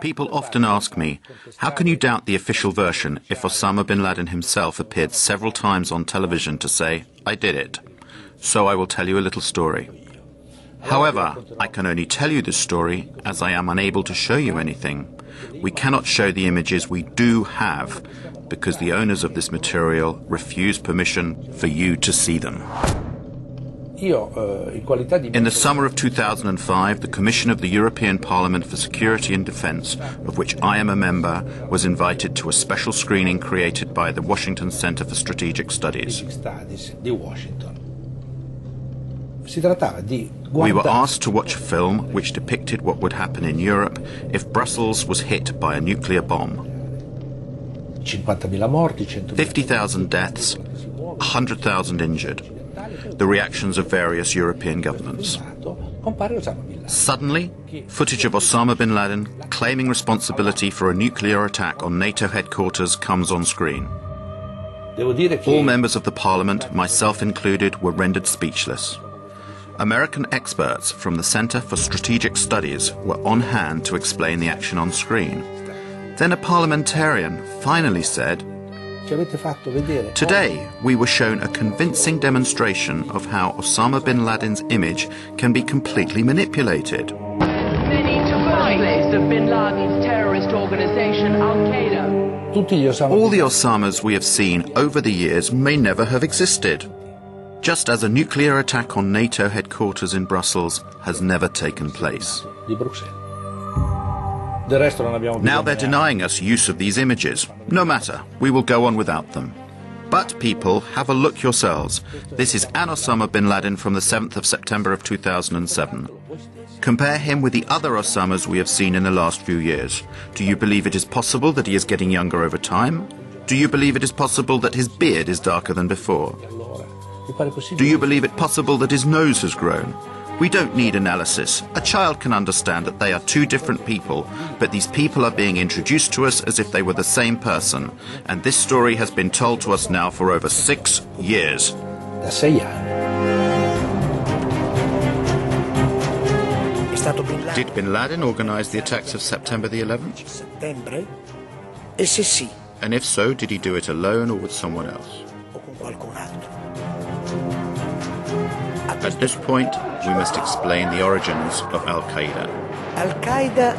People often ask me, how can you doubt the official version if Osama bin Laden himself appeared several times on television to say, I did it? So I will tell you a little story. However, I can only tell you this story as I am unable to show you anything. We cannot show the images we do have because the owners of this material refuse permission for you to see them. In the summer of 2005, the Commission of the European Parliament for Security and Defence, of which I am a member, was invited to a special screening created by the Washington Center for Strategic Studies. We were asked to watch a film which depicted what would happen in Europe if Brussels was hit by a nuclear bomb. 50,000 deaths, 100,000 injured. The reactions of various European governments. Suddenly, footage of Osama bin Laden claiming responsibility for a nuclear attack on NATO headquarters comes on screen. All members of the parliament, myself included, were rendered speechless. American experts from the Center for Strategic Studies were on hand to explain the action on screen. Then a parliamentarian finally said, "Today, we were shown a convincing demonstration of how Osama bin Laden's image can be completely manipulated." Many survivors of bin Laden's terrorist organization, Al-Qaeda. All the Osamas we have seen over the years may never have existed, just as a nuclear attack on NATO headquarters in Brussels has never taken place. Now they're denying us use of these images. No matter, we will go on without them. But people, have a look yourselves. This is an Osama bin Laden from the 7th of September of 2007. Compare him with the other Osamas we have seen in the last few years. Do you believe it is possible that he is getting younger over time? Do you believe it is possible that his beard is darker than before? Do you believe it possible that his nose has grown? We don't need analysis. A child can understand that they are two different people, but these people are being introduced to us as if they were the same person. And this story has been told to us now for over 6 years. Did bin Laden organize the attacks of September the 11th? And if so, did he do it alone or with someone else? At this point, we must explain the origins of Al-Qaeda. Al-Qaeda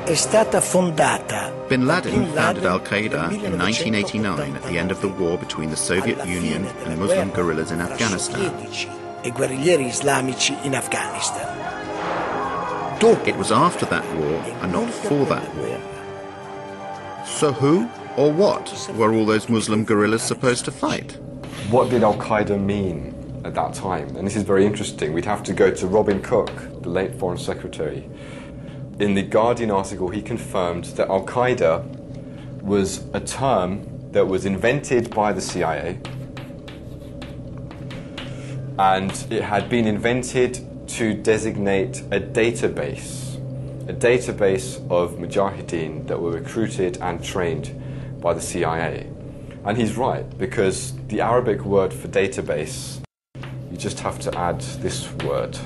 è stata fondata. Bin Laden founded Al-Qaeda in 1989 at the end of the war between the Soviet Union and Muslim guerrillas in Afghanistan. E guerriglieri islamici in Afghanistan. It was after that war and not for that war. So who or what were all those Muslim guerrillas supposed to fight? What did Al-Qaeda mean at that time? And this is very interesting. We'd have to go to Robin Cook, the late Foreign Secretary. In the Guardian article, he confirmed that Al-Qaeda was a term that was invented by the CIA, and it had been invented to designate a database of mujahideen that were recruited and trained by the CIA. And he's right, because the Arabic word for database, you just have to add this word.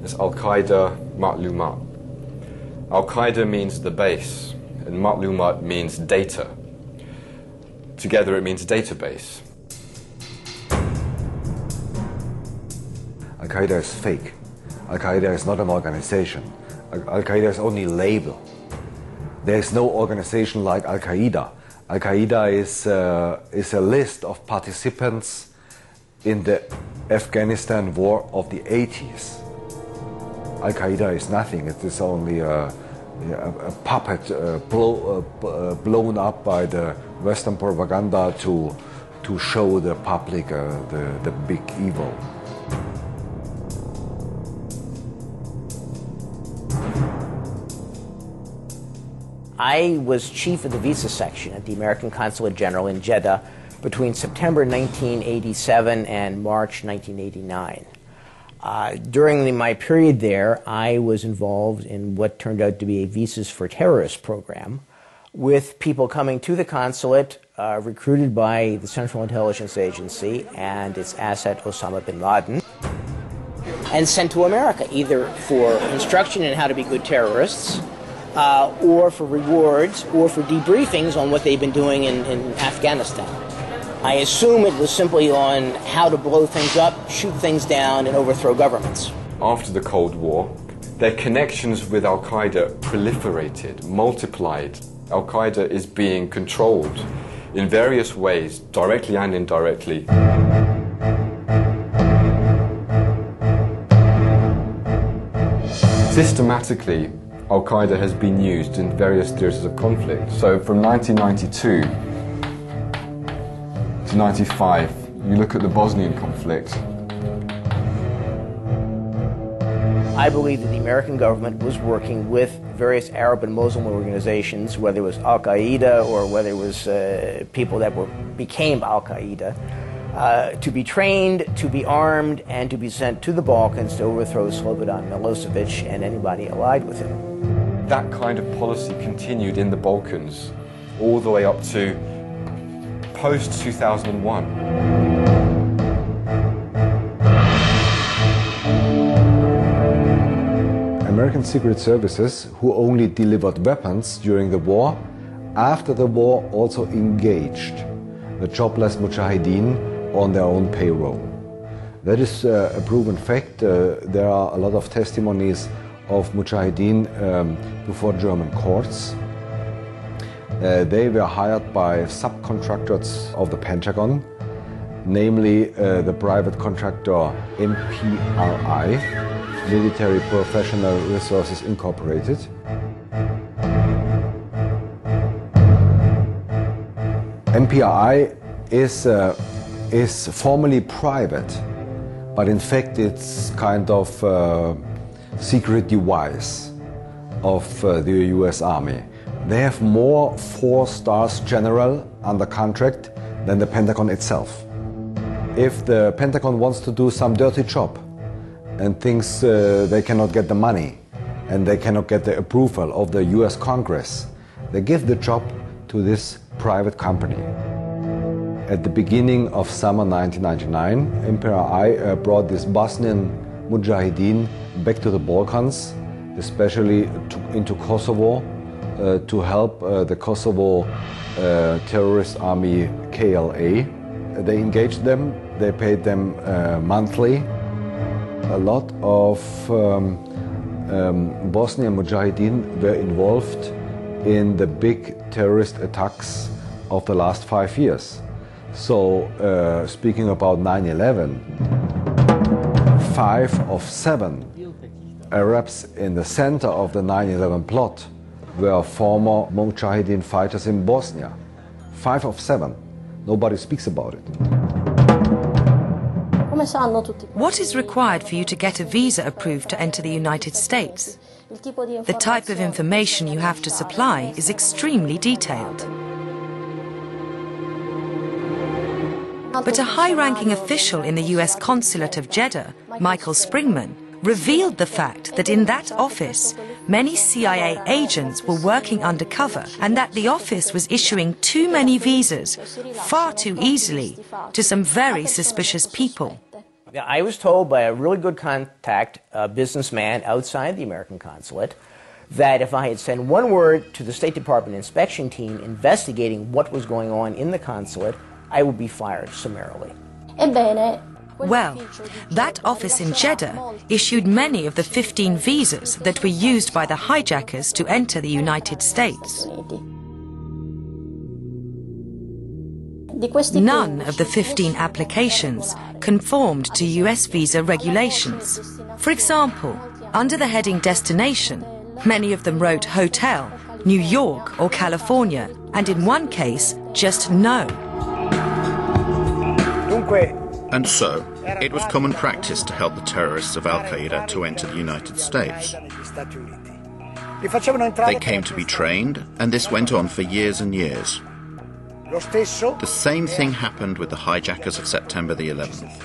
It's Al-Qaeda Ma'lumat. Al-Qaeda means the base, and Ma'lumat means data. Together it means database. Al-Qaeda is fake. Al-Qaeda is not an organization. Al-Qaeda is only a label. There is no organization like Al-Qaeda. Al-Qaeda is a list of participants in the Afghanistan war of the 80s. Al-Qaeda is nothing. It is only a puppet blown up by the Western propaganda to show the public the big evil. I was chief of the visa section at the American Consulate General in Jeddah between September 1987 and March 1989. During my period there, I was involved in what turned out to be a Visas for Terrorists program with people coming to the consulate recruited by the Central Intelligence Agency and its asset Osama bin Laden. and sent to America, either for instruction in how to be good terrorists, or for rewards, or for debriefings on what they've been doing in Afghanistan. I assume it was simply on how to blow things up, shoot things down, and overthrow governments. After the Cold War, their connections with Al-Qaeda proliferated, multiplied. Al-Qaeda is being controlled in various ways, directly and indirectly. Systematically, Al-Qaeda has been used in various theaters of conflict. So from 1992 to 95, you look at the Bosnian conflict. I believe that the American government was working with various Arab and Muslim organizations, whether it was Al-Qaeda or whether it was people that became Al-Qaeda, to be trained, to be armed, and to be sent to the Balkans to overthrow Slobodan Milosevic and anybody allied with him. That kind of policy continued in the Balkans all the way up to post-2001. American Secret Services, who only delivered weapons during the war, after the war also engaged the jobless Mujahideen on their own payroll. That is a proven fact. There are a lot of testimonies of Mujahideen before German courts. They were hired by subcontractors of the Pentagon, namely the private contractor MPRI, Military Professional Resources Incorporated. MPRI is formally private, but in fact it's kind of secret device of the US Army. They have more 4-star general under contract than the Pentagon itself. If the Pentagon wants to do some dirty job and thinks they cannot get the money and they cannot get the approval of the US Congress, they give the job to this private company. At the beginning of summer 1999, MPRI brought this Bosnian Mujahideen back to the Balkans, especially into Kosovo, to help the Kosovo terrorist army KLA. They engaged them, they paid them monthly. A lot of Bosnian Mujahideen were involved in the big terrorist attacks of the last 5 years. So, speaking about 9/11, 5 of 7 Arabs in the center of the 9/11 plot were former Mujahideen fighters in Bosnia. 5 of 7. Nobody speaks about it. What is required for you to get a visa approved to enter the United States? The type of information you have to supply is extremely detailed. But a high-ranking official in the US consulate of Jeddah, Michael Springman, revealed the fact that in that office, many CIA agents were working undercover and that the office was issuing too many visas far too easily to some very suspicious people. I was told by a really good contact, a businessman outside the American consulate, that if I had sent one word to the State Department inspection team investigating what was going on in the consulate, I would be fired summarily. Well, that office in Jeddah issued many of the 15 visas that were used by the hijackers to enter the United States. None of the 15 applications conformed to US visa regulations. For example, under the heading Destination, many of them wrote Hotel, New York or California, and in one case, just no. And so, it was common practice to help the terrorists of Al-Qaeda to enter the United States. They came to be trained, and this went on for years and years. The same thing happened with the hijackers of September the 11th.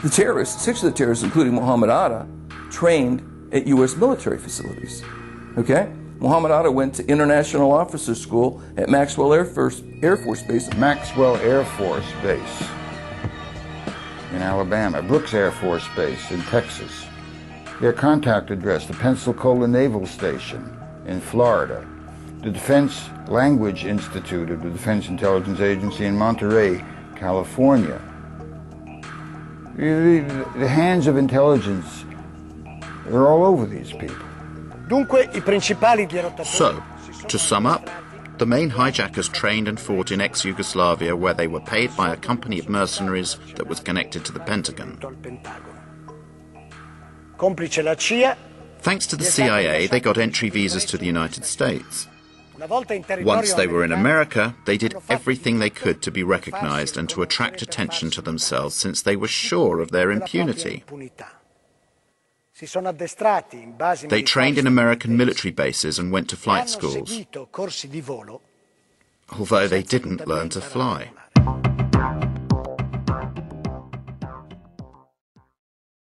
The terrorists, 6 of the terrorists, including Muhammad Atta, trained at U.S. military facilities. Okay? Muhammad Atta went to International Officer School at Maxwell Air Force Base. Maxwell Air Force Base. in Alabama, Brooks Air Force Base in Texas, their contact address, the Pensacola Naval Station in Florida, the Defense Language Institute of the Defense Intelligence Agency in Monterey, California. The hands of intelligence are all over these people. So, to sum up, the main hijackers trained and fought in ex-Yugoslavia, where they were paid by a company of mercenaries that was connected to the Pentagon. Thanks to the CIA, they got entry visas to the United States. Once they were in America, they did everything they could to be recognized and to attract attention to themselves, since they were sure of their impunity. They trained in American military bases and went to flight schools, although they didn't learn to fly.